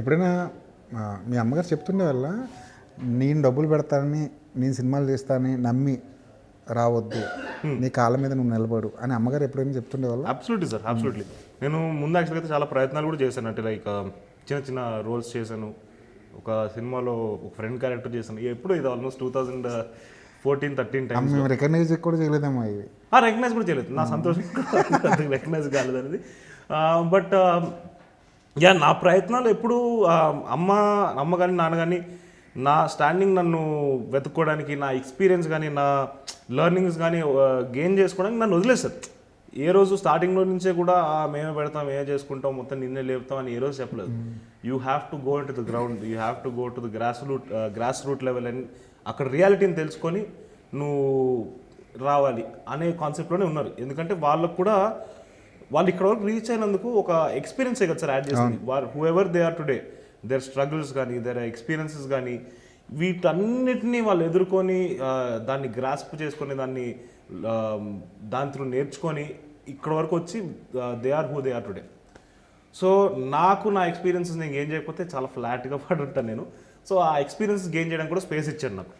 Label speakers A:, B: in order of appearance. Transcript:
A: ఎప్పుడైనా మీ అమ్మగారు చెప్తుండే వల్ల నేను డబ్బులు పెడతానని, నేను సినిమాలు తీస్తానని నమ్మి రావద్దు, నీ కాళ్ళ మీద నువ్వు నిలబడు అని అమ్మగారు ఎప్పుడైనా చెప్తుండే వల్ల?
B: Absolutely sir, absolutely. నేను ముందు యాక్చువల్గా అయితే చాలా ప్రయత్నాలు కూడా చేశాను. అంటే లైక్ చిన్న చిన్న రోల్స్ చేశాను. ఒక సినిమాలో ఒక ఫ్రెండ్ క్యారెక్టర్ చేశాను. ఎప్పుడు ఇది ఆల్మోస్ట్ 2014-13 టైమ్స్.
A: మేము రికగ్నైజ్ కూడా చేయలేదేమో ఇవి.
B: రికగ్నైజ్ కూడా చేయలేదు. నా సంతోషం రికగ్నైజ్ కాలేదు అనేది. బట్ యా, నా ప్రయత్నాలు ఎప్పుడు అమ్మ కానీ నాన్న కానీ నా స్టాండింగ్ నన్ను వెతుక్కోవడానికి, నా ఎక్స్పీరియన్స్ కానీ, నా లెర్నింగ్స్ కానీ గెయిన్ చేసుకోవడానికి నన్ను వదిలేస్తారు. ఏ రోజు స్టార్టింగ్లో నుంచే కూడా మేమే పెడతాం, మేమే చేసుకుంటాం, మొత్తం నిన్నే లేపుతాం అని ఏ రోజు చెప్పలేదు. You have to go in to the ground, you have to go to the grass root level అని అక్కడ రియాలిటీని తెలుసుకొని నువ్వు రావాలి అనే కాన్సెప్ట్లోనే ఉన్నారు. ఎందుకంటే వాళ్ళకు కూడా వాళ్ళు ఇక్కడ వరకు రీచ్ అయినందుకు ఒక ఎక్స్పీరియన్స్ కదా సార్ యాడ్ చేస్తుంది. వారు whoever they are today, their struggles కానీ, దేర్ ఎక్స్పీరియన్సెస్ కానీ, వీటన్నిటినీ వాళ్ళు ఎదుర్కొని దాన్ని గ్రాస్ప్ చేసుకొని దాని త్రూ నేర్చుకొని ఇక్కడ వరకు వచ్చి they are who they are today. So నాకు నా ఎక్స్పీరియన్సెస్ నేను గెయిన్ చేయకపోతే చాలా ఫ్లాట్గా పడి ఉంటాను నేను. సో ఆ ఎక్స్పీరియన్సెస్ గెయిన్ చేయడానికి కూడా స్పేస్ ఇచ్చాను నాకు.